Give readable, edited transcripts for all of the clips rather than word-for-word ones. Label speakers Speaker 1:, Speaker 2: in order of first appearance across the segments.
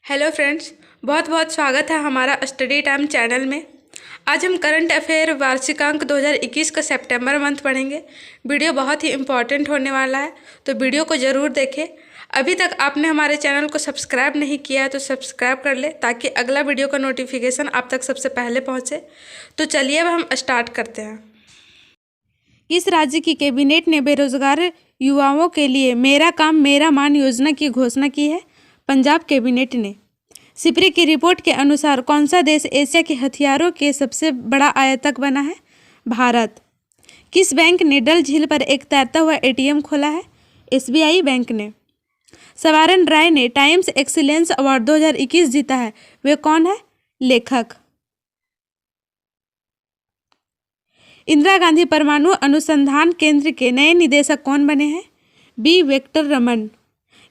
Speaker 1: Hello friends, बहुत बहुत स्वागत है हमारा स्टडी टाइम चैनल में। आज हम करंट अफेयर वार्षिकांक 2021 का सितंबर मंथ पढ़ेंगे। वीडियो बहुत ही इम्पॉर्टेंट होने वाला है, तो वीडियो को ज़रूर देखें। अभी तक आपने हमारे चैनल को सब्सक्राइब नहीं किया है तो सब्सक्राइब कर ले, ताकि अगला वीडियो का नोटिफिकेशन आप तक सबसे पहले पहुँचे। तो चलिए अब हम स्टार्ट करते हैं। किस राज्य की कैबिनेट ने बेरोजगार युवाओं के लिए मेरा काम मेरा मान योजना की घोषणा की है? पंजाब कैबिनेट ने। सिप्री की रिपोर्ट के अनुसार कौन सा देश एशिया के हथियारों के सबसे बड़ा आयातक बना है? भारत। किस बैंक ने डल झील पर एक तैरता हुआ एटीएम खोला है? एसबीआई बैंक ने। सवारन राय ने टाइम्स एक्सीलेंस अवार्ड 2021 जीता है, वे कौन है? लेखक। इंदिरा गांधी परमाणु अनुसंधान केंद्र के नए निदेशक कौन बने हैं? बी वेंकटरमण।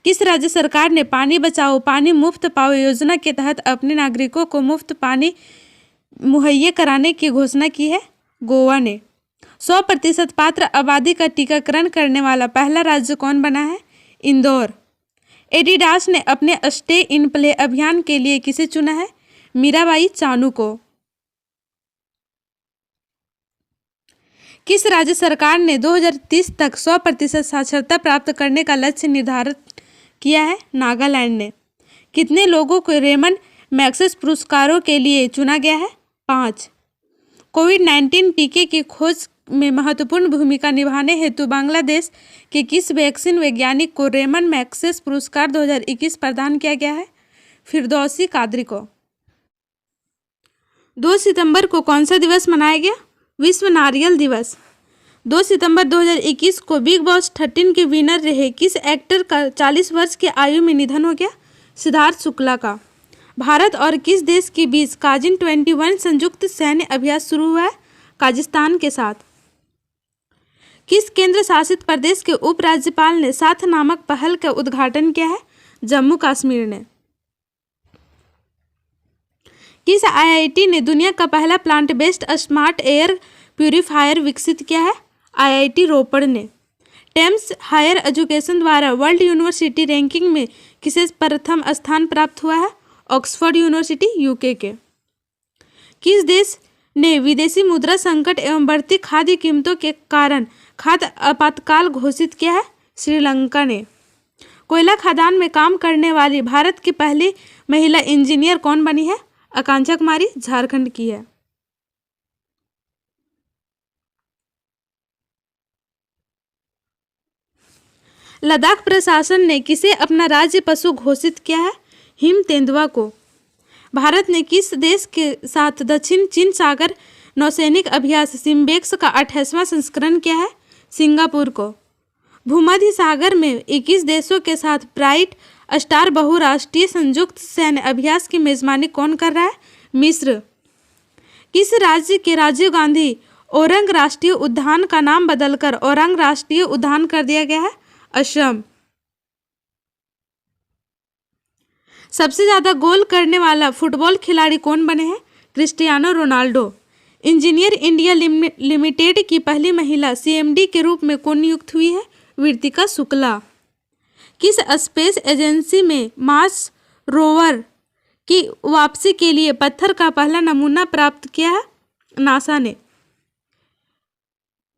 Speaker 1: किस राज्य सरकार ने पानी बचाओ पानी मुफ्त पाओ योजना के तहत अपने नागरिकों को मुफ्त पानी मुहैया कराने की घोषणा की है? गोवा ने। 100% पात्र आबादी का टीकाकरण करने वाला पहला राज्य कौन बना है? इंदौर। एडिडास ने अपने स्टे इन प्ले अभियान के लिए किसे चुना है? मीराबाई चानू को। किस राज्य सरकार ने 2030 तक 100% साक्षरता प्राप्त करने का लक्ष्य निर्धारित किया है? नागालैंड ने। कितने लोगों को रेमन मैग्सेसे पुरस्कारों के लिए चुना गया है? 5। कोविड-19 टीके की खोज में महत्वपूर्ण भूमिका निभाने हेतु बांग्लादेश के किस वैक्सीन वैज्ञानिक को रेमन मैग्सेसे पुरस्कार 2021 प्रदान किया गया है? फिरदौसी कादरी को। 2 सितंबर को कौन सा दिवस मनाया गया? विश्व नारियल दिवस। 2 सितंबर 2021 को बिग बॉस 13 के विनर रहे किस एक्टर का 40 वर्ष की आयु में निधन हो गया? सिद्धार्थ शुक्ला का। भारत और किस देश के बीच काजिन 21 संयुक्त सैन्य अभ्यास शुरू हुआ है? काजाकिस्तान के साथ। किस केंद्र शासित प्रदेश के उपराज्यपाल ने साथ नामक पहल का उद्घाटन किया है? जम्मू कश्मीर ने। किस आईआईटी ने दुनिया का पहला plant based smart air purifier विकसित किया है? आईआईटी रोपड़ ने। टेम्स हायर एजुकेशन द्वारा वर्ल्ड यूनिवर्सिटी रैंकिंग में किसे प्रथम स्थान प्राप्त हुआ है? ऑक्सफोर्ड यूनिवर्सिटी यूके के। किस देश ने विदेशी मुद्रा संकट एवं बढ़ती खाद्य कीमतों के कारण खाद्य आपातकाल घोषित किया है? श्रीलंका ने। कोयला खदान में काम करने वाली भारत की पहली महिला इंजीनियर कौन बनी है? आकांक्षा कुमारी, झारखंड की है। लद्दाख प्रशासन ने किसे अपना राज्य पशु घोषित किया है? हिम तेंदुआ को। भारत ने किस देश के साथ दक्षिण चीन सागर नौसैनिक अभ्यास सिम्बेक्स का 28वां संस्करण किया है? सिंगापुर को। भूमध्य सागर में 21 देशों के साथ ब्राइट स्टार बहुराष्ट्रीय संयुक्त सैन्य अभ्यास की मेजबानी कौन कर रहा है? मिस्र। किस राज्य के राजीव गांधी ओरंग राष्ट्रीय उद्यान का नाम बदलकर ओरंग राष्ट्रीय उद्यान कर दिया गया है? असम। सबसे ज्यादा गोल करने वाला फुटबॉल खिलाड़ी कौन बने हैं? Cristiano Ronaldo. Engineer India limited की पहली महिला सीएमडी के रूप में कौन नियुक्त हुई है? वीतिका शुक्ला। किस स्पेस एजेंसी में मार्स रोवर की वापसी के लिए पत्थर का पहला नमूना प्राप्त किया है? नासा ने।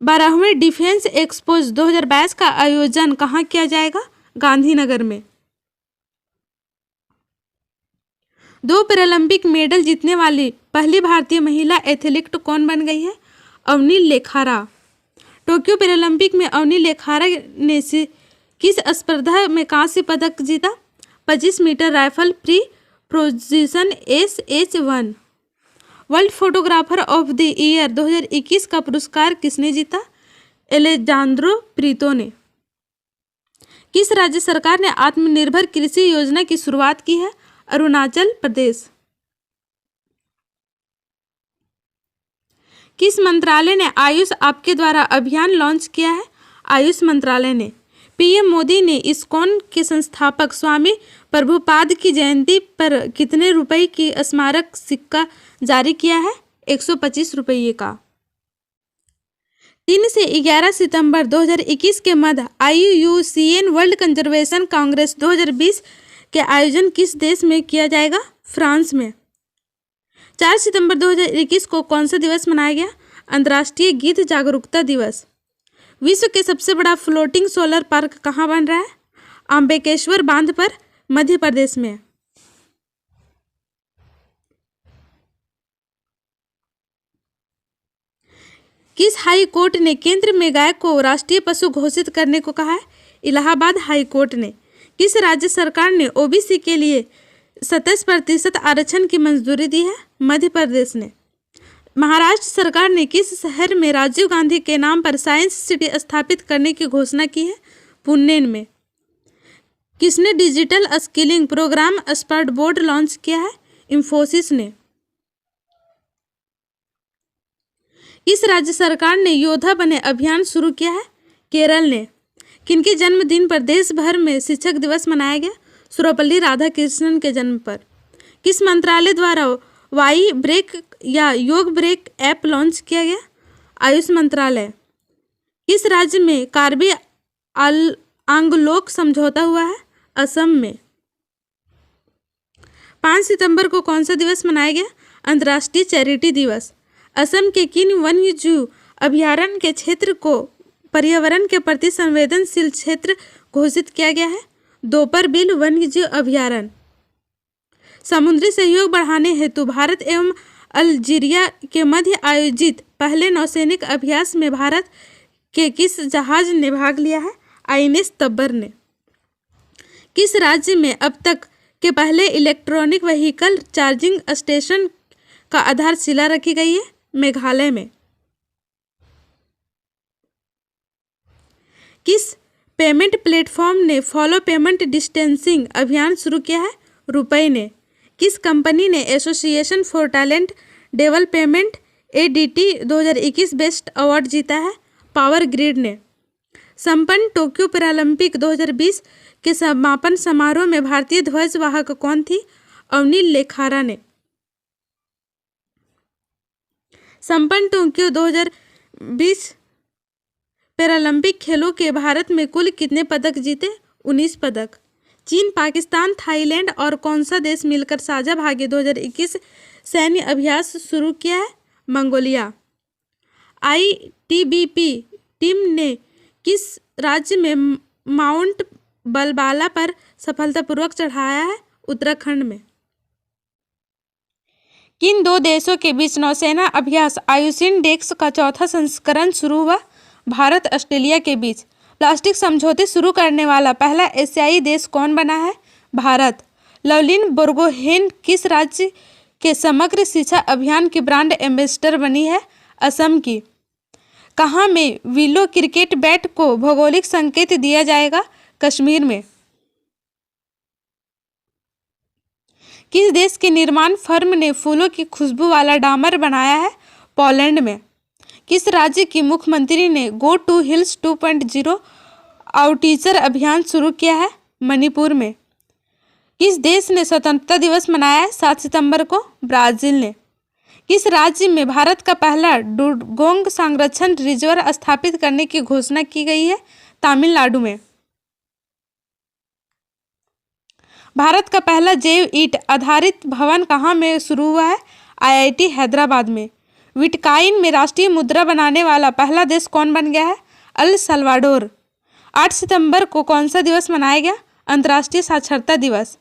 Speaker 1: 12वें डिफेंस एक्सपोज 2022 का आयोजन कहाँ किया जाएगा? गांधीनगर में। 2 पैरालंपिक मेडल जीतने वाली पहली भारतीय महिला एथलीट कौन बन गई है? अवनी लेखारा। टोक्यो पैरालंपिक में अवनी लेखारा ने किस स्पर्धा में कांस्य पदक जीता? 25 मीटर राइफल प्री position SH1। World photographer of the year 2021 का पुरस्कार किसने जीता? एलेजांद्रो प्रीतो ने। किस राज्य सरकार ने आत्मनिर्भर कृषि योजना की शुरुआत की है? अरुणाचल प्रदेश। किस मंत्रालय ने आयुष आपके द्वारा अभियान लॉन्च किया है? आयुष मंत्रालय ने। पीएम मोदी ने इस्कॉन के संस्थापक स्वामी प्रभुपाद की जयंती पर कितने रुपए की स्मारक सिक्का जारी किया है? 125 रुपये का। 3 से 11 सितंबर 2021 के मध्य IUCN वर्ल्ड कंजर्वेशन कांग्रेस 2020 के आयोजन किस देश में किया जाएगा? फ्रांस में। 4 सितंबर 2021 को कौन सा दिवस मनाया गया? अंतर्राष्ट्रीय गीत जागरूकता दिवस। विश्व के सबसे बड़ा फ्लोटिंग सोलर पार्क कहाँ बन रहा है? अंबेकेश्वर बांध पर, मध्य प्रदेश में। किस हाई कोर्ट ने केंद्र में गाय को राष्ट्रीय पशु घोषित करने को कहा है? इलाहाबाद हाई कोर्ट ने। किस राज्य सरकार ने ओबीसी के लिए 27% आरक्षण की मंजूरी दी है? मध्य प्रदेश ने। महाराष्ट्र सरकार ने किस शहर में राजीव गांधी के नाम पर साइंस सिटी स्थापित करने की घोषणा की है? पुणे में। किसने digital skilling programme smart board launch किया है? इंफोसिस ने। किस राज्य सरकार ने योद्धा बने अभियान शुरू किया है? केरल ने। किनके जन्मदिन पर देश भर में शिक्षक दिवस मनाया गया? सर्वपल्ली राधाकृष्णन के जन्म पर। किस मंत्रालय द्वारा वाई ब्रेक या योग ब्रेक ऐप लॉन्च किया गया? आयुष मंत्रालय। किस राज्य में कार्बी आंगलोक समझौता हुआ है? असम में। 5 सितंबर को कौन सा दिवस मनाया गया? अंतर्राष्ट्रीय चैरिटी दिवस। असम के किन वन्य जीव अभयारण्य के क्षेत्र को पर्यावरण के प्रति संवेदनशील क्षेत्र घोषित किया गया है? दोपरबिल वन्य जीव अभयारण्य। समुद्री सहयोग बढ़ाने हेतु भारत एवं अल्जीरिया के मध्य आयोजित पहले नौसैनिक अभ्यास में भारत के किस जहाज ने भाग लिया है? आईएनएस तब्बर ने। किस राज्य में अब तक के पहले इलेक्ट्रॉनिक व्हीकल चार्जिंग स्टेशन का आधारशिला रखी गई है? मेघालय में। किस पेमेंट प्लेटफॉर्म ने फॉलो पेमेंट डिस्टेंसिंग अभियान शुरू किया है? रुपए ने। किस कंपनी ने association for talent development ADT 2021 best award जीता है? पावर ग्रिड ने। संपन्न टोक्यो पैरालंपिक 2020 के समापन समारोह में भारतीय ध्वज वाहक कौन थी? अवनी लेखारा ने। संपन्न टोक्यो 2020 पैरालंपिक खेलों के भारत में कुल कितने पदक जीते? 19 पदक। चीन, पाकिस्तान, थाईलैंड और कौन सा देश मिलकर साझा भागी 2021 सैन्य अभ्यास शुरू किया है? मंगोलिया। आईटीबीपी टीम ने किस राज्य में माउंट बलबाला पर सफलतापूर्वक चढ़ाया है? उत्तराखंड में। किन दो देशों के बीच नौसेना अभ्यास आयुषिन डेक्स का चौथा संस्करण शुरू हुआ? भारत ऑस्ट्रेलिया के बीच। प्लास्टिक समझौते शुरू करने वाला पहला एशियाई देश कौन बना है? भारत। लवलिन बोर्गोहेन किस राज्य के समग्र शिक्षा अभियान की ब्रांड एम्बेसडर बनी है? असम की। कहाँ में विलो क्रिकेट बैट को भौगोलिक संकेत दिया जाएगा? कश्मीर में। किस देश के निर्माण फर्म ने फूलों की खुशबू वाला डामर बनाया है? पोलैंड में। किस राज्य की मुख्यमंत्री ने गो टू हिल्स 2.0 आउटरीच अभियान शुरू किया है? मणिपुर में। किस देश ने स्वतंत्रता दिवस मनाया है 7 सितंबर को? ब्राजील ने। किस राज्य में भारत का पहला डुगोंग संरक्षण रिजर्व स्थापित करने की घोषणा की गई है? तमिलनाडु में। भारत का पहला जैव ईंट आधारित भवन कहाँ में शुरू हुआ है? आईआईटी हैदराबाद में। बिटकॉइन में राष्ट्रीय मुद्रा बनाने वाला पहला देश कौन बन गया है? El Salvador. 8 सितंबर को कौन सा दिवस मनाया गया? अंतर्राष्ट्रीय साक्षरता दिवस।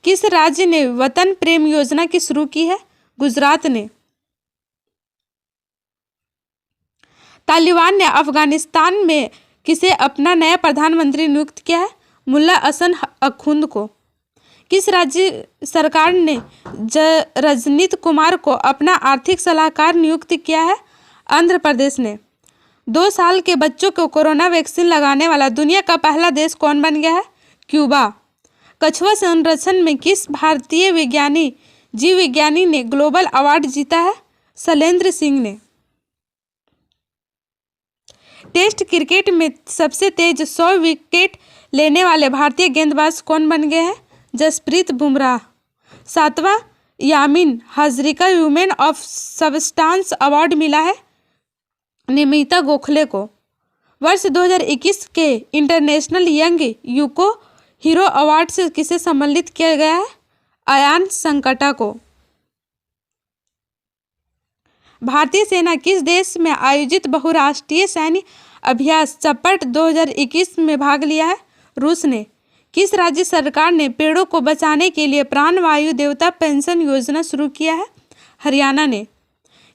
Speaker 1: किस राज्य ने वतन प्रेम योजना की शुरू की है? गुजरात ने। तालिबान ने अफगानिस्तान में किसे अपना नया प्रधानमंत्री नियुक्त किया है? मुल्ला हसन अखुंद को। किस राज्य सरकार ने रजनीत कुमार को अपना आर्थिक सलाहकार नियुक्त किया है? आंध्र प्रदेश ने। 2 साल के बच्चों को कोरोना वैक्सीन लगाने वाला दुनिया का पहला देश कौन बन गया है? क्यूबा। कछुआ संरक्षण में किस भारतीय जीव विज्ञानी ने ग्लोबल अवार्ड जीता है? शैलेंद्र सिंह ने। टेस्ट क्रिकेट में सबसे तेज 100 विकेट लेने वाले भारतीय गेंदबाज कौन बन गए हैं? जसप्रीत बुमराह। 7वां Yamin Hazarika women of substance award मिला है निमिता गोखले को। वर्ष 2021 के international young eco hero award से किसे सम्मानित किया गया है? अयान संकटा को। भारतीय सेना किस देश में आयोजित बहुराष्ट्रीय सैन्य अभ्यास चप्पट 2021 में भाग लिया है? रूस ने। किस राज्य सरकार ने पेड़ों को बचाने के लिए प्राणवायु देवता पेंशन योजना शुरू किया है? हरियाणा ने।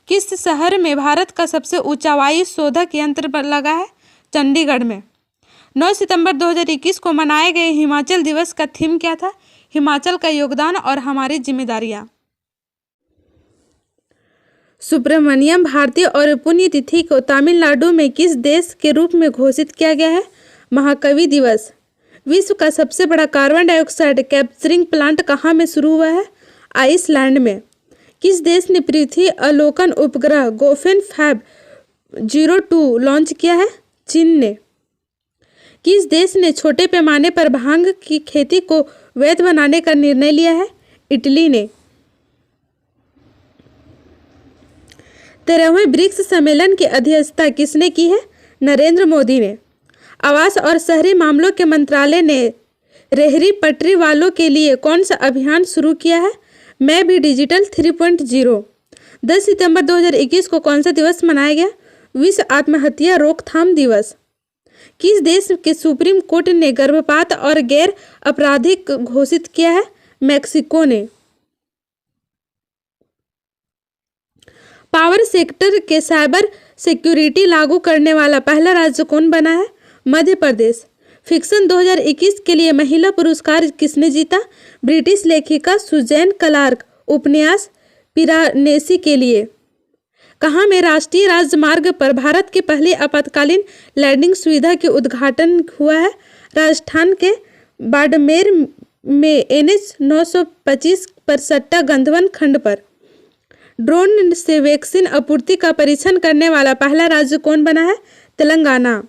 Speaker 1: किस शहर में भारत का सबसे ऊंचा वायु शोधक यंत्र लगा है? चंडीगढ़ में। 9 सितंबर 2021 को मनाए गए हिमाचल दिवस का थीम क्या था? हिमाचल का योगदान और हमारी जिम्मेदारियां। सुब्रमण्यम भारती और पुण्यतिथि को तमिलनाडु में किस देश के रूप में घोषित किया गया है? महाकवि दिवस। विश्व का सबसे बड़ा कार्बन डाइऑक्साइड कैप्चरिंग प्लांट कहाँ में शुरू हुआ है? आइसलैंड में। किस देश ने पृथ्वी अवलोकन उपग्रह गोफेन फैब 02 लॉन्च किया है? चीन ने। किस देश ने छोटे पैमाने पर भांग की खेती को वैध बनाने का निर्णय लिया है? इटली ने। 13वें ब्रिक्स सम्मेलन की अध्यक्षता किसने की है? नरेंद्र मोदी ने। आवास और शहरी मामलों के मंत्रालय ने रेहड़ी पटरी वालों के लिए कौन सा अभियान शुरू किया है? मैं भी डिजिटल 3.0। 10 सितंबर 2021 को कौन सा दिवस मनाया गया? विश्व आत्महत्या रोकथाम दिवस। किस देश के सुप्रीम कोर्ट ने गर्भपात और गैर आपराधिक घोषित किया है? मैक्सिको ने। पावर सेक्टर के साइबर सिक्योरिटी लागू करने वाला पहला राज्य कौन बना है? मध्य प्रदेश। फिक्शन 2021 के लिए महिला पुरस्कार किसने जीता? ब्रिटिश लेखिका सुजैन क्लार्क उपन्यास पिरानेसी के लिए। कहाँ में राष्ट्रीय राजमार्ग पर भारत की पहली आपातकालीन लैंडिंग सुविधा के उद्घाटन हुआ है? राजस्थान के बाड़मेर में NH 925 पर सट्टा गंधवन खंड पर। ड्रोन से वैक्सीन आपूर्ति का परीक्षण करने वाला पहला राज्य कौन बना है? तेलंगाना।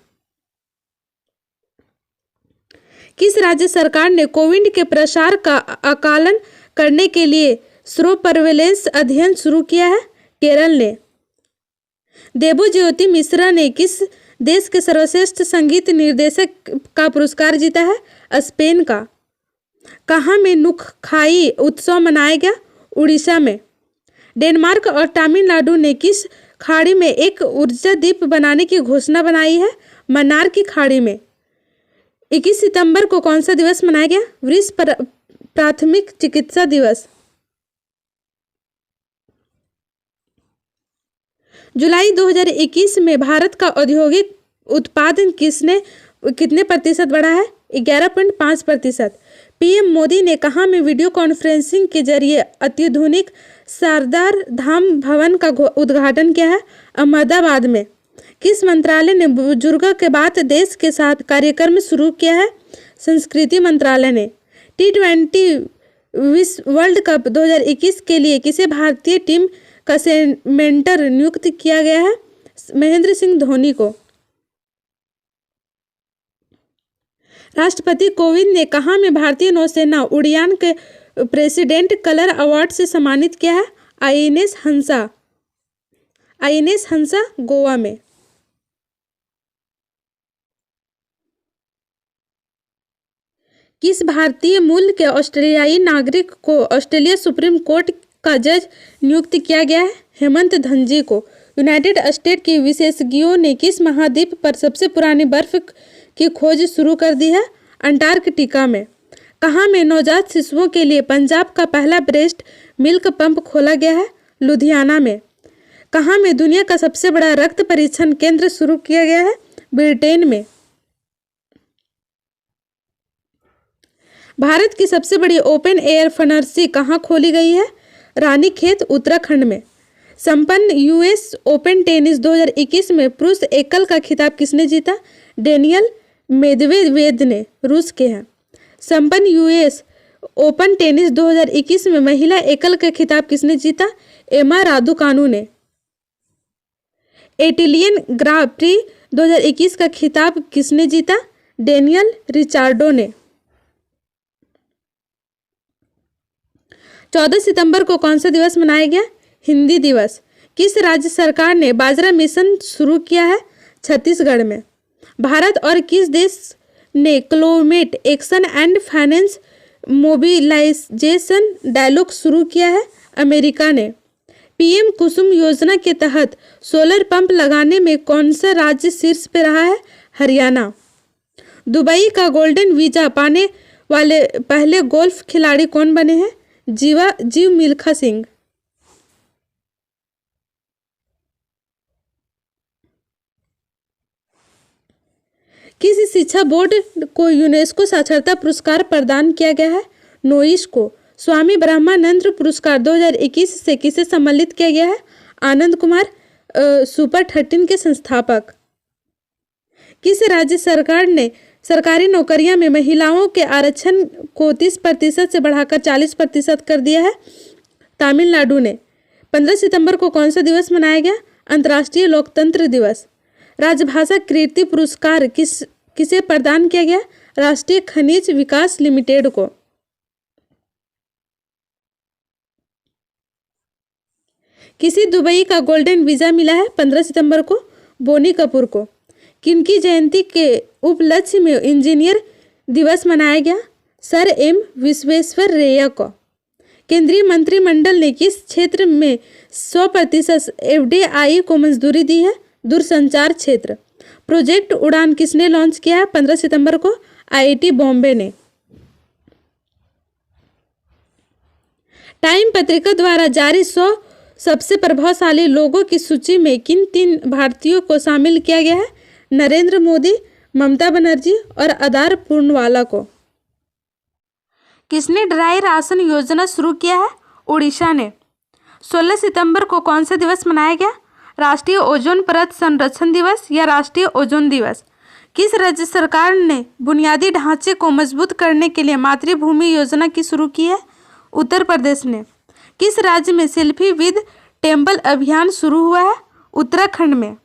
Speaker 1: किस राज्य सरकार ने कोविड के प्रसार का आकलन करने के लिए स्रो सर्वेलेंस अध्ययन शुरू किया है? केरल ने। देवज्योति मिश्रा ने किस देश के सर्वश्रेष्ठ संगीत निर्देशक का पुरस्कार जीता है? स्पेन का। कहाँ में नुआखाई उत्सव मनाया गया? उड़ीसा में। डेनमार्क और तमिलनाडु ने किस खाड़ी में एक ऊर्जा द्वीप बनाने की घोषणा बनाई है? मन्नार की खाड़ी में। 21 सितंबर को कौन सा दिवस मनाया गया? विश्व प्राथमिक चिकित्सा दिवस। जुलाई 2021 में भारत का औद्योगिक उत्पादन कितने प्रतिशत बढ़ा है? 11.5%। पीएम मोदी ने कहाँ में वीडियो कॉन्फ्रेंसिंग के जरिए अत्याधुनिक सरदार धाम भवन का उद्घाटन किया है? अहमदाबाद में। किस मंत्रालय ने बुजुर्गों के बाद देश के साथ कार्यक्रम शुरू किया है? संस्कृति मंत्रालय ने। T20 विश्व वर्ल्ड कप 2021 के लिए किसे भारतीय टीम का सेलेक्टर नियुक्त किया गया है? महेंद्र सिंह धोनी को। राष्ट्रपति कोविंद ने कहाँ में भारतीय नौसेना उड़ान के प्रेसिडेंट कलर अवार्ड से सम्मानित किया है? INS हंसा गोवा में। किस भारतीय मूल के ऑस्ट्रेलियाई नागरिक को ऑस्ट्रेलिया सुप्रीम कोर्ट का जज नियुक्त किया गया है? हेमंत धनजी को। यूनाइटेड स्टेट के विशेषज्ञों ने किस महाद्वीप पर सबसे पुरानी बर्फ की खोज शुरू कर दी है? अंटार्कटिका में। कहाँ में नवजात शिशुओं के लिए पंजाब का पहला ब्रेस्ट मिल्क पंप खोला गया है? लुधियाना में। कहाँ में दुनिया का सबसे बड़ा रक्त परीक्षण केंद्र शुरू किया गया है? ब्रिटेन में। भारत की सबसे बड़ी ओपन एयर फार्मेसी कहाँ खोली गई है? रानीखेत उत्तराखंड में। संपन्न US ओपन टेनिस 2021 में पुरुष एकल का खिताब किसने जीता? डेनियल मेदवेदेव ने, रूस के हैं। संपन्न US ओपन टेनिस 2021 में महिला एकल का खिताब किसने जीता? एमा रादुकानु ने। इटालियन ग्रां प्री 2021 का खिताब किसने जीता? डेनियल रिचार्डो ने। 14 सितंबर को कौन सा दिवस मनाया गया? हिंदी दिवस। किस राज्य सरकार ने बाजरा मिशन शुरू किया है? छत्तीसगढ़ में। भारत और किस देश ने climate action and finance mobilisation dialogue शुरू किया है? अमेरिका ने। पीएम कुसुम योजना के तहत सोलर पंप लगाने में कौन सा राज्य शीर्ष पे रहा है? हरियाणा। दुबई का गोल्डन वीजा पाने वाले पहले गोल्फ खिलाड़ी कौन बने हैं? जीव मिल्खा सिंह। किस शिक्षा बोर्ड को यूनेस्को साक्षरता पुरस्कार प्रदान किया गया है? नोइस को। स्वामी ब्रह्मानंद पुरस्कार 2021 से किसे सम्मानित किया गया है? आनंद कुमार, सुपर 13 के संस्थापक। किस राज्य सरकार ने सरकारी नौकरियों में महिलाओं के आरक्षण को 30% से बढ़ाकर 40% कर दिया है? तमिलनाडु ने। 15 सितंबर को कौन सा दिवस मनाया गया? अंतर्राष्ट्रीय लोकतंत्र दिवस। राजभाषा कीर्ति पुरस्कार किसे प्रदान किया गया? राष्ट्रीय खनिज विकास लिमिटेड को। किसी दुबई का गोल्डन वीजा मिला है 15 सितंबर को? बोनी कपूर को। किनकी जयंती के उपलक्ष्य में इंजीनियर दिवस मनाया गया? सर एम विश्वेश्वरैया को। केंद्रीय मंत्रिमंडल ने किस क्षेत्र में 100% एफडीआई को मंजूरी दी है? दूरसंचार क्षेत्र। प्रोजेक्ट उड़ान किसने लॉन्च किया है 15 सितंबर को? आईआईटी बॉम्बे ने। टाइम पत्रिका द्वारा जारी 100 सबसे प्रभावशाली लोगों की सूची में किन 3 भारतीयों को शामिल किया गया है? नरेंद्र मोदी, ममता बनर्जी और आधार पूर्णवाला को। किसने ड्राई राशन योजना शुरू किया है? उड़ीसा ने। 16 सितंबर को कौन सा दिवस मनाया गया? राष्ट्रीय ओजोन परत संरक्षण दिवस या राष्ट्रीय ओजोन दिवस। किस राज्य सरकार ने बुनियादी ढांचे को मजबूत करने के लिए मातृभूमि योजना की शुरू की है? उत्तर प्रदेश ने। किस राज्य में सेल्फी विद टेम्पल अभियान शुरू हुआ है? उत्तराखंड में।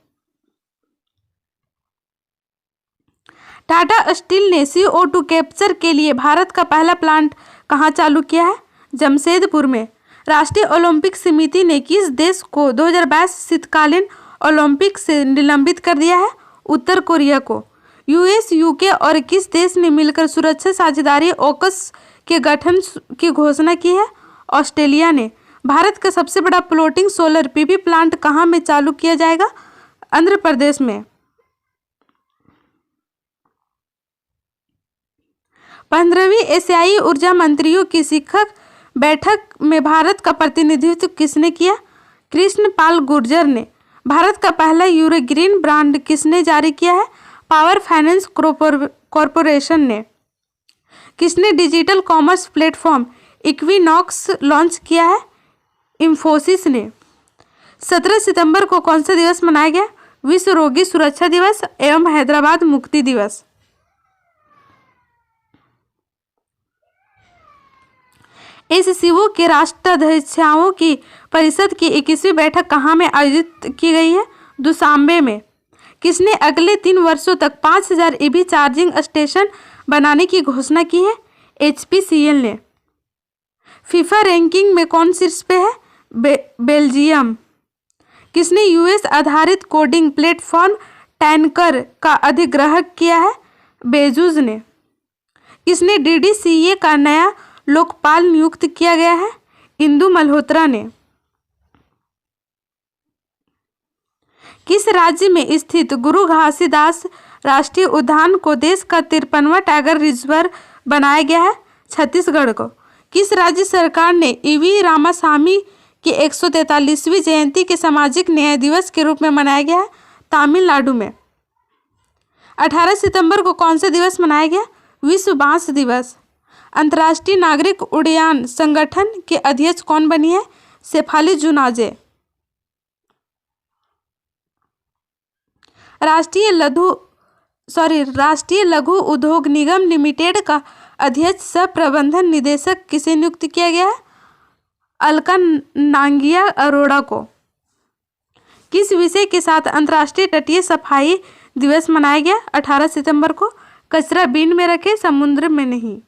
Speaker 1: टाटा स्टील ने CO2 कैप्चर के लिए भारत का पहला प्लांट कहाँ चालू किया है? जमशेदपुर में। राष्ट्रीय ओलंपिक समिति ने किस देश को 2022 शीतकालीन ओलंपिक से निलंबित कर दिया है? उत्तर कोरिया को। यूएस, यूके और किस देश ने मिलकर सुरक्षा साझेदारी ऑकस के गठन की घोषणा की है? ऑस्ट्रेलिया ने। भारत का सबसे बड़ा फ्लोटिंग सोलर पीवी प्लांट कहाँ में चालू किया जाएगा? आंध्र प्रदेश में। 15वीं एशियाई ऊर्जा मंत्रियों की शिखर बैठक में भारत का प्रतिनिधित्व किसने किया? कृष्ण पाल गुर्जर ने। भारत का पहला यूरो ग्रीन बॉन्ड किसने जारी किया है? पावर फाइनेंस कॉरपोरेशन ने। किसने digital commerce platform equinox launch किया है? इंफोसिस ने। 17 सितंबर को कौन सा दिवस मनाया गया? विश्व रोगी सुरक्षा दिवस एवं हैदराबाद मुक्ति दिवस। एससीओ के राष्ट्राध्यक्षों की परिषद की 21वीं बैठक कहाँ में आयोजित की गई है? दुशांबे में। किसने अगले 3 वर्षों तक 5000 ईवी चार्जिंग स्टेशन बनाने की घोषणा की है? HPCL ने। फीफा रैंकिंग में कौन शीर्ष पे है? बेल्जियम। किसने यूएस आधारित कोडिंग प्लेटफॉर्म टैनकर का अधिग्रहण किया है? बेजूस ने। किसने DDCA का नया लोकपाल नियुक्त किया गया है? इंदु मल्होत्रा ने। किस राज्य में स्थित गुरु घासीदास राष्ट्रीय उद्यान को देश का 53वां टाइगर रिजर्व बनाया गया है? छत्तीसगढ़ को। किस राज्य सरकार ने EV रामासामी की 143वीं जयंती के सामाजिक न्याय दिवस के रूप में मनाया गया है? तमिलनाडु में। 18 सितंबर को कौन सा दिवस मनाया गया? विश्व बांस दिवस। अंतर्राष्ट्रीय नागरिक उड्डयन संगठन के अध्यक्ष कौन बनी है? शेफाली जुनाजे। राष्ट्रीय लघु उद्योग निगम लिमिटेड का अध्यक्ष सह प्रबंधन निदेशक किसे नियुक्त किया गया है? अलका नांगिया अरोड़ा को। किस विषय के साथ अंतर्राष्ट्रीय तटीय सफाई दिवस मनाया गया 18 सितंबर को? कचरा बिन में रखे, समुद्र में नहीं।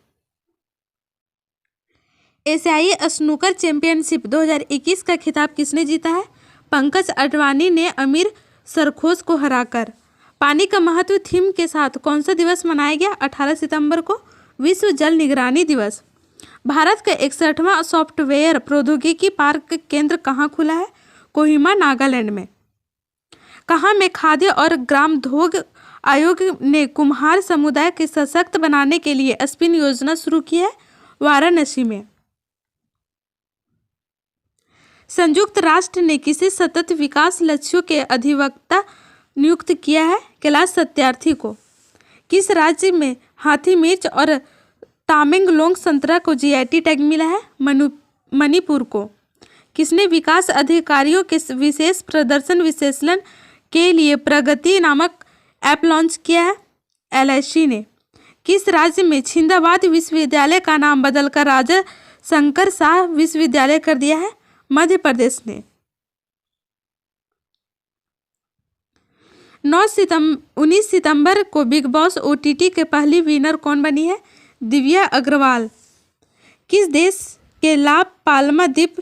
Speaker 1: एशियाई स्नूकर चैंपियनशिप 2021 का खिताब किसने जीता है? पंकज अडवाणी ने अमीर सरखोज को हराकर। पानी का महत्व थीम के साथ कौन सा दिवस मनाया गया? 18 सितंबर को विश्व जल निगरानी दिवस। भारत का 61वां सॉफ्टवेयर प्रौद्योगिकी पार्क केंद्र कहाँ खुला है? कोहिमा, नागालैंड में। कहाँ में खाद्य और ग्रामोद्योग आयोग ने कुम्हार समुदाय के सशक्त बनाने के लिए स्पिन योजना शुरू की है? वाराणसी में। संयुक्त राष्ट्र ने किसे सतत विकास लक्ष्यों के अधिवक्ता नियुक्त किया है? कैलाश सत्यार्थी को। किस राज्य में हाथी मिर्च और तामेंगलोंग संतरा को जीआई टैग मिला है? मणिपुर को। किसने विकास अधिकारियों के विशेष प्रदर्शन विश्लेषण के लिए प्रगति नामक ऐप लॉन्च किया है? एलआईसी ने। किस राज्य में छिंदाबाद विश्वविद्यालय का नाम बदलकर राजा शंकर शाह विश्वविद्यालय कर दिया है? मध्य प्रदेश ने। 19 सितंबर को बिग बॉस ओटीटी के पहली विनर कौन बनी है? दिव्या अग्रवाल। किस देश के ला पाल्मा द्वीप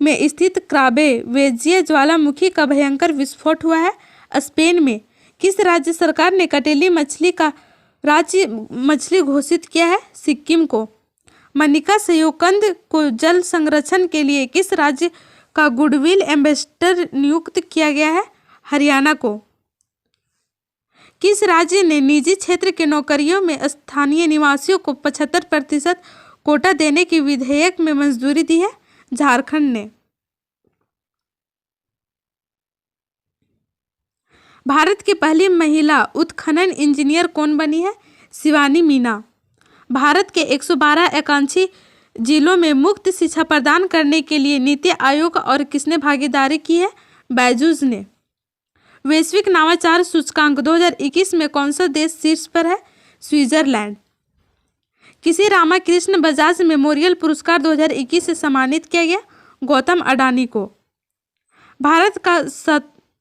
Speaker 1: में स्थित क्राबे वेजिया ज्वालामुखी का भयंकर विस्फोट हुआ है? स्पेन में। किस राज्य सरकार ने कटेली मछली का राज्य मछली घोषित किया है? सिक्किम को। मनिका सहयोगकंद को जल संरक्षण के लिए किस राज्य का गुडविल एम्बेसडर नियुक्त किया गया है? हरियाणा को। किस राज्य ने निजी क्षेत्र के नौकरियों में स्थानीय निवासियों को 75% कोटा देने की विधेयक में मंजूरी दी है? झारखंड ने। भारत की पहली महिला उत्खनन इंजीनियर कौन बनी है? शिवानी मीना। भारत के 112 आकांक्षी जिलों में मुफ्त शिक्षा प्रदान करने के लिए नीति आयोग और किसने भागीदारी की है? बैजूस ने। वैश्विक नवाचार सूचकांक 2021 में कौन सा देश शीर्ष पर है? स्विट्जरलैंड। किसी रामाकृष्ण बजाज मेमोरियल पुरस्कार 2021 से सम्मानित किया गया? गौतम अडानी को। भारत का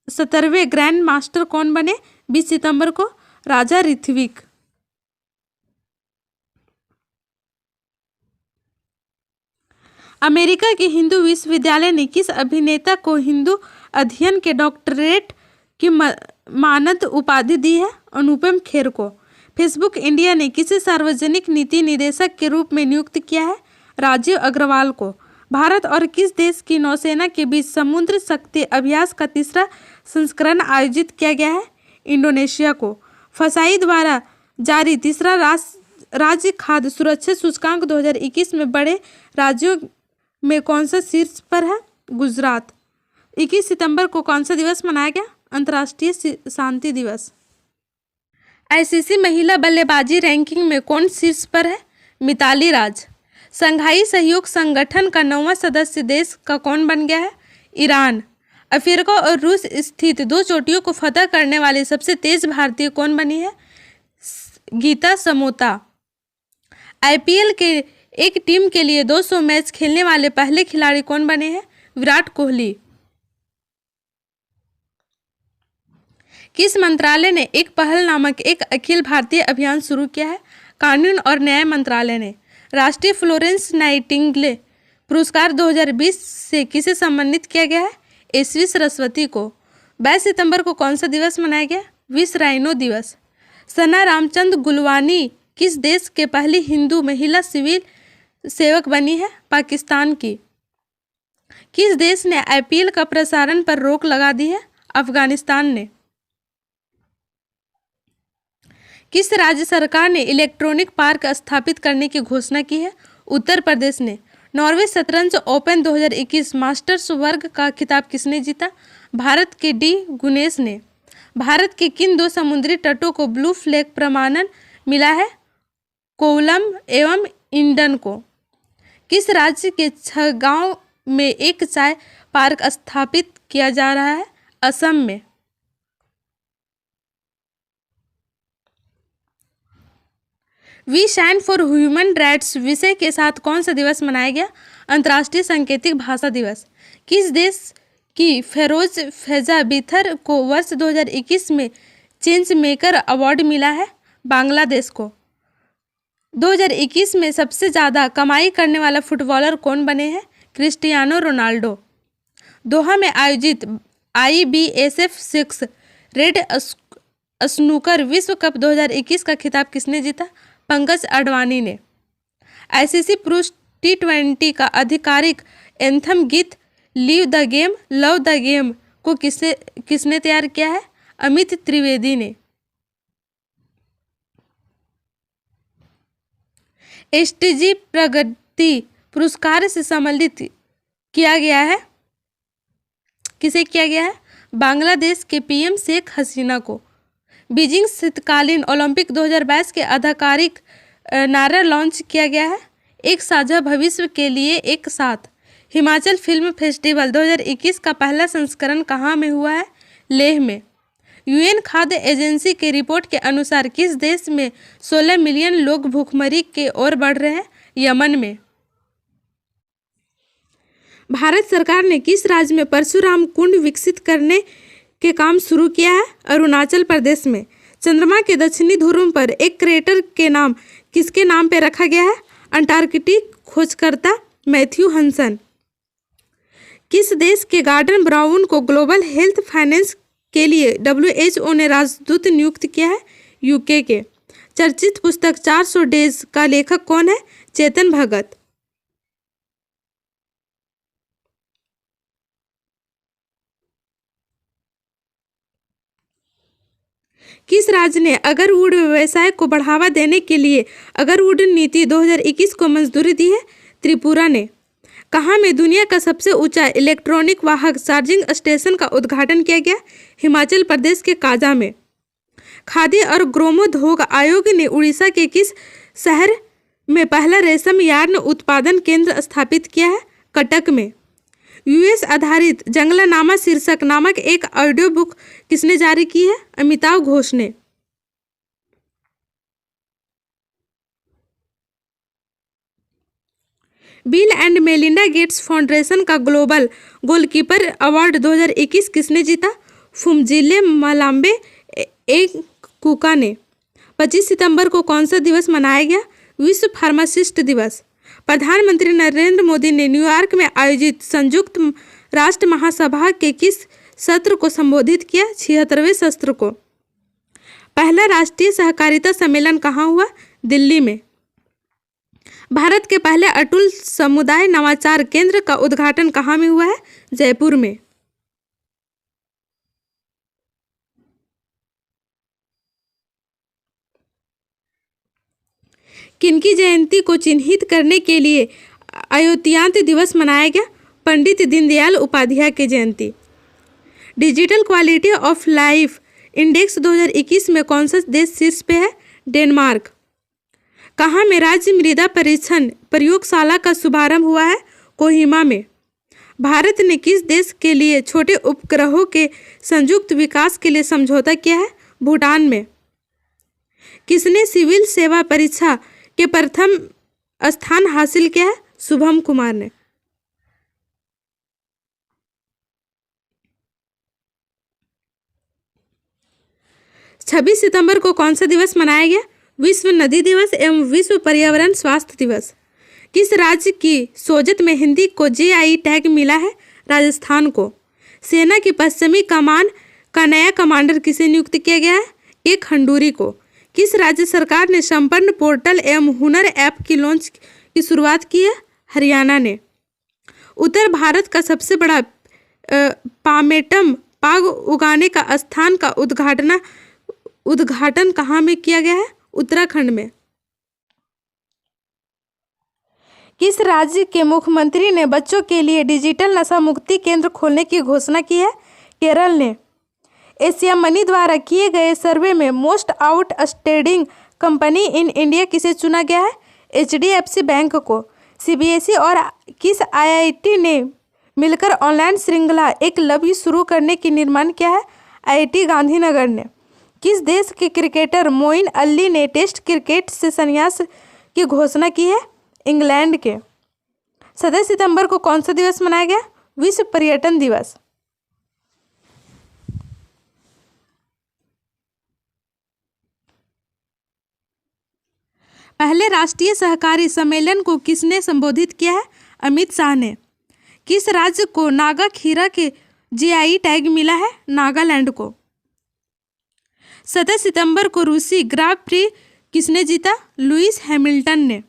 Speaker 1: 17वें ग्रैंड मास्टर कौन बने? 20 सितंबर को राजा ऋत्विक। अमेरिका के हिंदू विश्वविद्यालय ने किस अभिनेता को हिंदू अध्ययन के डॉक्टरेट की मानद उपाधि दी है? अनुपम खेर को। फेसबुक इंडिया ने किसे सार्वजनिक नीति निदेशक के रूप में नियुक्त किया है? राजीव अग्रवाल को। भारत और किस देश की नौसेना के बीच समुद्र शक्ति अभ्यास का तीसरा संस्करण आयोजित किया गया है? इंडोनेशिया को। फसाई द्वारा जारी तीसरा राज्य खाद्य सुरक्षा सूचकांक 2021 में बड़े राज्यों में कौन सा शीर्ष पर है? गुजरात। 21 सितंबर को कौन सा दिवस मनाया गया? अंतर्राष्ट्रीय शांति दिवस। आईसीसी महिला बल्लेबाजी रैंकिंग में कौन शीर्ष पर है? मिताली राज। संघाई सहयोग संगठन का 9वां सदस्य देश का कौन बन गया है? ईरान। अफ्रीका और रूस स्थित 2 चोटियों को फतह करने वाली सबसे तेज भारतीय कौन बनी है? गीता समोता। आईपीएल के एक टीम के लिए 200 मैच खेलने वाले पहले खिलाड़ी कौन बने हैं? विराट कोहली। किस मंत्रालय ने एक पहल नामक एक अखिल भारतीय अभियान शुरू किया है? कानून और न्याय मंत्रालय ने। राष्ट्रीय फ्लोरेंस नाइटिंगेल पुरस्कार 2020 से किसे सम्मानित किया गया है? एसवी सरस्वती को। 22 सितंबर को कौन सा दिवस मनाया गया? विश्व राइनो दिवस। सना रामचंद गुलवानी किस देश के पहली हिंदू महिला सिविल सेवक बनी है? पाकिस्तान की। किस देश ने आईपीएल का प्रसारण पर रोक लगा दी है? अफगानिस्तान ने। किस राज्य सरकार ने इलेक्ट्रॉनिक पार्क स्थापित करने की घोषणा की है? उत्तर प्रदेश ने। नॉर्वे शतरंज ओपन 2021 मास्टर्स वर्ग का खिताब किसने जीता? भारत के डी गुनेश ने। भारत के किन 2 समुद्री तटों को ब्लू फ्लैग प्रमाणन मिला है? कोवलम एवं इंडन को। किस राज्य के 6 गांव में एक चाय पार्क स्थापित किया जा रहा है? असम में। We stand for human rights विषय के साथ कौन सा दिवस मनाया गया? अंतर्राष्ट्रीय सांकेतिक भाषा दिवस। किस देश की फेरोज फेजा बिथर को वर्ष 2021 में चेंज मेकर अवार्ड मिला है? बांग्लादेश को। 2021 में सबसे ज़्यादा कमाई करने वाला फुटबॉलर कौन बने हैं? Cristiano Ronaldo. दोहा में आयोजित IBSF 6 रेड स्नूकर विश्व कप 2021 का खिताब किसने जीता? पंकज अडवाणी ने। आईसीसी पुरुष T20 का आधिकारिक एंथम गीत leave the game love the game को किसने तैयार किया है? अमित त्रिवेदी ने। एसडीजी प्रगति पुरस्कार से सम्मानित किया गया है, किसे किया गया है? बांग्लादेश के पीएम शेख हसीना को। बीजिंग शीतकालीन ओलंपिक 2022 के आधिकारिक नारा लॉन्च किया गया है, एक साझा भविष्य के लिए एक साथ। हिमाचल फिल्म फेस्टिवल 2021 का पहला संस्करण कहाँ में हुआ है? लेह में। यूएन खाद्य एजेंसी की रिपोर्ट के अनुसार किस देश में 16 मिलियन लोग भूखमरी की ओर बढ़ रहे हैं? यमन में। भारत सरकार ने किस राज्य में परशुराम कुंड विकसित करने के काम शुरू किया है? अरुणाचल प्रदेश में। चंद्रमा के दक्षिणी ध्रुव पर एक क्रेटर के नाम किसके नाम पर रखा गया है? अंटार्कटिक खोजकर्ता मैथ्यू हंसन। किस देश के गॉर्डन ब्राउन को ग्लोबल हेल्थ फाइनेंस के लिए WHO ने राजदूत नियुक्त किया है? यूके के। चर्चित पुस्तक 400 डेज का लेखक कौन है? चेतन भगत। किस राज्य ने अगरवुड व्यवसाय को बढ़ावा देने के लिए अगरवुड नीति 2021 को मंजूरी दी है? त्रिपुरा ने। कहाँ में दुनिया का सबसे ऊंचा इलेक्ट्रॉनिक वाहक चार्जिंग स्टेशन का उद्घाटन किया गया? हिमाचल प्रदेश के काजा में। खाद्य और ग्रामोद्योग आयोग ने उड़ीसा के किस शहर में पहला रेशम यार्न उत्पादन केंद्र स्थापित किया है? कटक में। यूएस आधारित जंगलनामा शीर्षक नामक एक ऑडियो बुक किसने जारी की है? अमिताभ घोष ने। Bill and Melinda Gates foundation का ग्लोबल गोलकीपर अवार्ड 2021 किसने जीता? फुमजिले मलाम्बे कुका ने। 25 सितंबर को कौन सा दिवस मनाया गया? विश्व फार्मासिस्ट दिवस। प्रधानमंत्री नरेंद्र मोदी ने न्यूयॉर्क में आयोजित संयुक्त राष्ट्र महासभा के किस सत्र को संबोधित किया? 76वें सत्र को। पहला राष्ट्रीय सहकारिता सम्मेलन कहाँ हुआ? दिल्ली में। भारत के पहले अटल समुदाय नवाचार केंद्र का उद्घाटन कहाँ में हुआ है? जयपुर में। किनकी जयंती को चिन्हित करने के लिए अयोध्यांत दिवस मनाया गया? पंडित दीनदयाल उपाध्याय की जयंती। Digital quality of life index 2021 में कौन सा देश शीर्ष पे है? डेनमार्क। कहाँ में राज्य मृदा परीक्षण प्रयोगशाला का शुभारंभ हुआ है? कोहिमा में। भारत ने किस देश के लिए छोटे उपग्रहों के संयुक्त विकास के लिए समझौता किया है? भूटान में। किसने सिविल सेवा परीक्षा के प्रथम स्थान हासिल किया है? शुभम कुमार ने। छब्बीस सितंबर को कौन सा दिवस मनाया गया? विश्व नदी दिवस एवं विश्व पर्यावरण स्वास्थ्य दिवस। किस राज्य की सोजत में हिंदी को GI टैग मिला है? राजस्थान को। सेना की पश्चिमी कमान का नया कमांडर किसे नियुक्त किया गया है? ए खंडूरी को। किस राज्य सरकार ने संपन्न पोर्टल एवं हुनर ऐप की लॉन्च की शुरुआत की है? हरियाणा ने। उत्तर भारत का सबसे बड़ा पामेटम पाग उगाने का स्थान का उद्घाटन कहाँ में किया गया है? उत्तराखंड में। किस राज्य के मुख्यमंत्री ने बच्चों के लिए डिजिटल नशा मुक्ति केंद्र खोलने की घोषणा की है? केरल ने। एशिया मनी द्वारा किए गए सर्वे में most outstanding company in India किसे चुना गया है? HDFC बैंक को। CBSE और किस IIT ने मिलकर ऑनलाइन श्रृंखला एक लव्य शुरू करने की निर्माण किया है? IIT गांधीनगर ने। किस देश के क्रिकेटर मोइन अली ने टेस्ट क्रिकेट से संन्यास की घोषणा की है? इंग्लैंड के। 27 सितंबर को कौन सा दिवस मनाया गया? विश्व पर्यटन दिवस। पहले राष्ट्रीय सहकारी सम्मेलन को किसने संबोधित किया है? अमित शाह ने। किस राज्य को नागा खीरा के GI टैग मिला है? नागालैंड को। 17 सितंबर को रूसी ग्रां प्री किसने जीता? लुइस हैमिल्टन ने।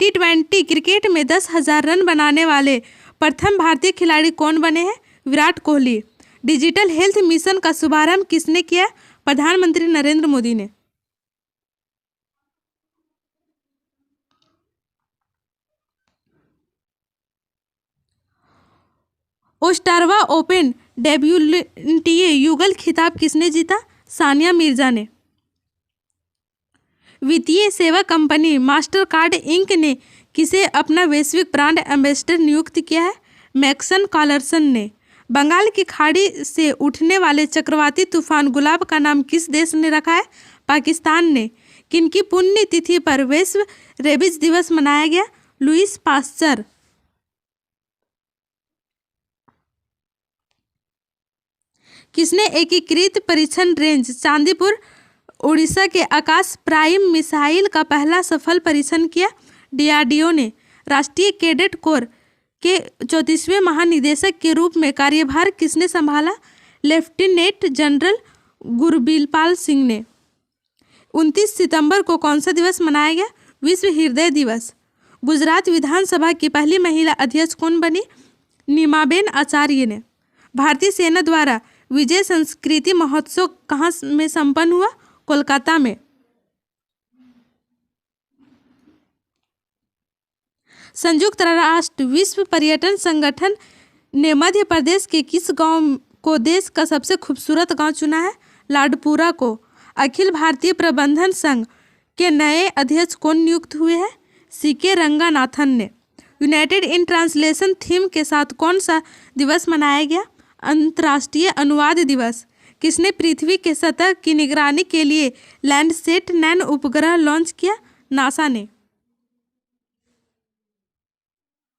Speaker 1: T20 क्रिकेट में 10,000 रन बनाने वाले प्रथम भारतीय खिलाड़ी कौन बने हैं? Virat Kohli. Digital health mission का शुभारंभ किसने किया? प्रधानमंत्री नरेंद्र मोदी ने। ओस्टारवा ओपन WTA युगल खिताब किसने जीता? सानिया मिर्जा ने। वित्तीय सेवा कंपनी मास्टर कार्ड इंक ने किसे अपना वैश्विक ब्रांड एम्बेसडर नियुक्त किया है? मैक्सन कार्लसन ने। बंगाल की खाड़ी से उठने वाले चक्रवाती तूफान गुलाब का नाम किस देश ने रखा है? पाकिस्तान ने। किनकी पुण्य तिथि पर विश्व रेबीज दिवस मनाया गया? Lewis pasture. किसने एकीकृत परीक्षण रेंज चांदीपुर उड़ीसा के आकाश प्राइम मिसाइल का पहला सफल परीक्षण किया? DRDO ने। राष्ट्रीय कैडेट कोर के 34वें महानिदेशक के रूप में कार्यभार किसने संभाला? लेफ्टिनेंट जनरल गुरबीरपाल सिंह ने। 29 सितंबर को कौन सा दिवस मनाया गया? विश्व हृदय दिवस। गुजरात विधानसभा की पहली महिला अध्यक्ष कौन बनी? नीमाबेन आचार्य ने। भारतीय सेना द्वारा विजय संस्कृति महोत्सव कहाँ में संपन्न हुआ? कोलकाता में। संयुक्त राष्ट्र विश्व पर्यटन संगठन ने मध्य प्रदेश के किस गांव को देश का सबसे खूबसूरत गांव चुना है? लाडपुरा को। अखिल भारतीय प्रबंधन संघ के नए अध्यक्ष कौन नियुक्त हुए हैं? CK रंगानाथन ने। यूनाइटेड इन ट्रांसलेशन थीम के साथ कौन सा दिवस मनाया गया? अंतर्राष्ट्रीय अनुवाद दिवस। किसने पृथ्वी के सतह की निगरानी के लिए लैंडसैट नैनो उपग्रह लॉन्च किया? नासा ने।